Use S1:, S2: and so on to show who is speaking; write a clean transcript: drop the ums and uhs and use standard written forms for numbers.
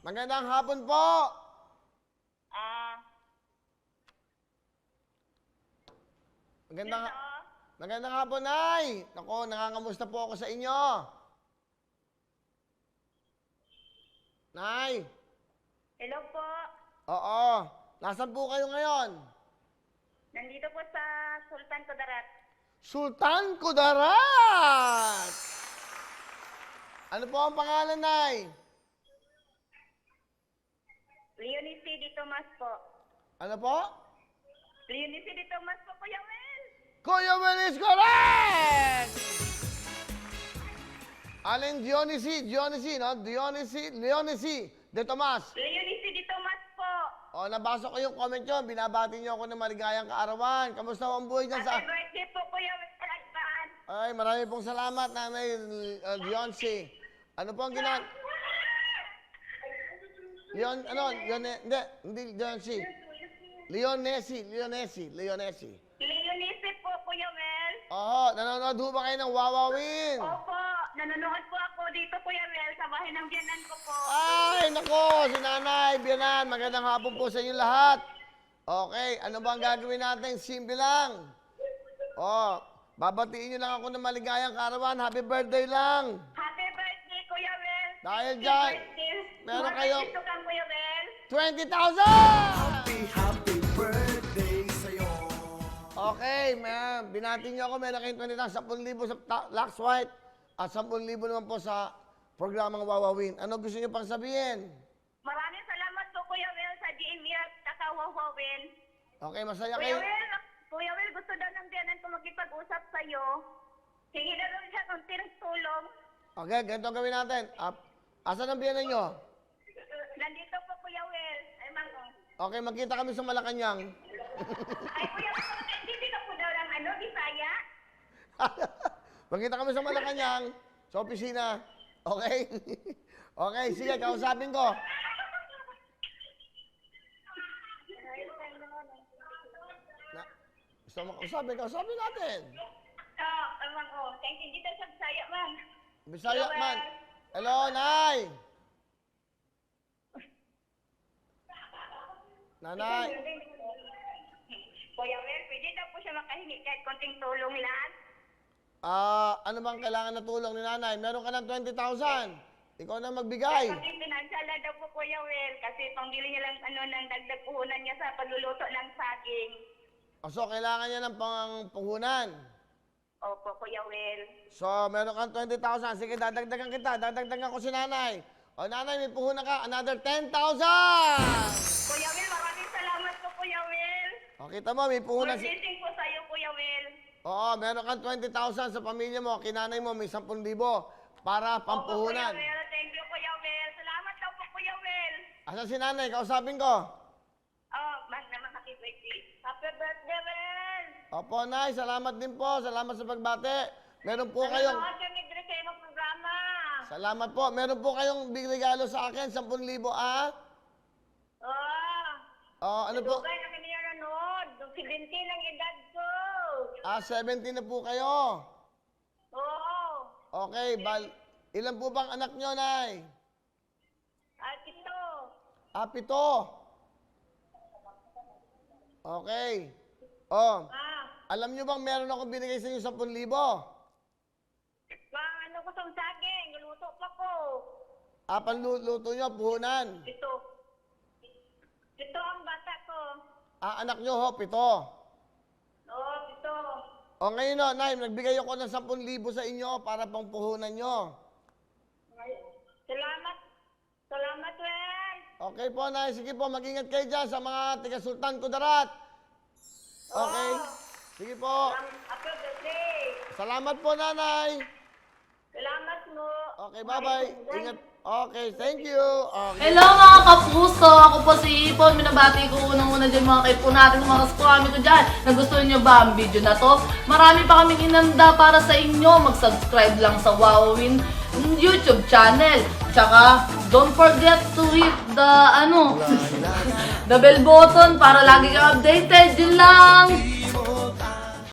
S1: Magandang hapon po. Magandang,
S2: Hello?
S1: magandang hapon, Nay. Nako, nangangamusta po ako sa inyo. Nay.
S2: Hello po.
S1: Oo. Nasaan po kayo ngayon?
S2: Nandito po sa Sultan Kudarat.
S1: Sultan Kudarat! Ano po ang pangalan, Nay?
S2: Leonie C. D. Tomas po.
S1: Ano po?
S2: Leonie C. D. Tomas po, Kuya Will.
S1: Kuya Will is correct! Alin Dionisi, no? Leonie de Tomas.
S2: Leonie C. D. Tomas po.
S1: O, nabasa ko yung comment nyo. Binabati nyo ako ng maligayang kaarawan. Kamusta ang buhay dyan sa...
S2: Happy birthday po, Kuya Will. Advance.
S1: Ay, marami pong salamat, Nanay Dionisi. Ano po ang hindi Dionisi. Leonesi.
S2: Leonie C. po, Kuya Will.
S1: Oo, nanonood ho ba kayo ng Wawawin?
S2: Opo. Nanonood po ako dito, Kuya Will, sa bahay ng biyanan ko po.
S1: Ay, nako, si Nanay, Biyanan, magandang hapon po sa inyo lahat. Okay, ano ba ang gagawin natin? Simple lang. Oh, babatiin nyo lang ako ng maligayang kaarawan. Happy birthday lang.
S2: Happy birthday, Kuya Will.
S1: Dahil
S2: Happy
S1: dyan,
S2: birthday.
S1: meron
S2: More
S1: kayo-
S2: birthdays to come, Kuya Will.
S1: 20,000!
S3: Happy birthday sa'yo.
S1: Okay, ma'am. Binati nyo ako. Meron kayong 20,000, 10,000 sa Lux White at 10,000 naman po sa programang Wawawin. Ano gusto nyo pang sabihin?
S2: Maraming salamat po, Kuya Will, sa GME at saka Wawawin.
S1: Okay, masaya
S2: Kuya
S1: kayo.
S2: Will, gusto daw ng biyanan ko magkipag-usap sa'yo. Hingi na daw siya konting tulong.
S1: Okay, ganito ang gawin natin. Asan ang biyanan nyo?
S2: Nandito po, Kuya Will. Ay, mango.
S1: Okay, magkita kami sa Malacanang.
S2: Ay, Kuya Will, hindi ka po daw ng Bisaya?
S1: Magkita kami sa Malacanang, sa opisina. Okay? Okay, sige, kausapin ko. Gusto mo kausapin natin.
S2: Mango. Thank you, dito sa Bisaya, man.
S1: Bisaya
S2: Hello,
S1: man.
S2: Will.
S1: Hello, Nay. Nanay.
S2: Kuya Will, pwede daw po siya makahingi kahit konting tulong lang.
S1: Ano bang kailangan na tulong ni Nanay? Meron ka ng 20,000. Ikaw na magbigay.
S2: Konting financial na daw po, Kuya Will, kasi pangbili niya lang ng dagdag puhunan niya sa pagluluto ng saging.
S1: So, kailangan niya ng pangpuhunan.
S2: Opo, Kuya Will.
S1: So, meron kang 20,000. Sige, dadagdagan kita. Dadagdagan ko si Nanay. O, Nanay, may puhunan ka. Another 10,000!
S2: Kuya Will, maraming salamat po, Kuya Will.
S1: O, kita mo, may puhunan
S2: Good blessing po sa'yo, Kuya Will.
S1: Oo, meron kang 20,000 sa pamilya mo. Kinanay mo, may 10,000 para
S2: Opo, Kuya
S1: pampuhunan.
S2: Will. Thank you, Kuya Will. Salamat daw po, Kuya Will.
S1: Asan si Nanay? Kausapin ko.
S2: Oh, man naman, happy birthday. Happy birthday, Will.
S1: Opo, Nay. Salamat din po. Salamat sa pagbate. Meron po kayong...
S2: Nanonood kami dire sa iyong programa.
S1: Salamat po. Meron po kayong regalo sa akin. 10,000,
S2: Oh,
S1: ano po?
S2: dugay na kami niya nanood. 17 ang edad ko.
S1: 17 na po kayo.
S2: Oo.
S1: Okay, ilan po bang anak nyo, Nay?
S2: At ito.
S1: 7. Okay. Oh, alam nyo bang meron akong binigay sa inyo 10,000?
S2: Ano ko sa saging? Luto pa ko.
S1: Panluto nyo, puhunan.
S2: Ito. Ito ang bata ko.
S1: Anak nyo ho, 7.
S2: Oo, ito.
S1: O ngayon no, Nay, nagbigay ako ng 10,000 sa inyo para pang puhunan nyo.
S2: Salamat. Salamat, Wen.
S1: Okay po, Nay. Sige po, mag-ingat kayo dyan sa mga taga Sultan Kudarat. Okay? Sige po.
S2: Happy birthday.
S1: Salamat po, Nanay.
S2: Salamat mo.
S1: Okay, bye-bye. Ingat. Okay, thank you. Okay.
S4: Hello mga kapuso! Ako po si Ipon. Minabati ko unang-una dyan mga kaipo natin, mga kaskwami ko dyan. Nagustuhan nyo ba ang video na to? Marami pa kaming inanda para sa inyo. Mag-subscribe lang sa Wawawin YouTube channel. Tsaka, don't forget to hit the, the bell button para lagi kang updated. Yun lang!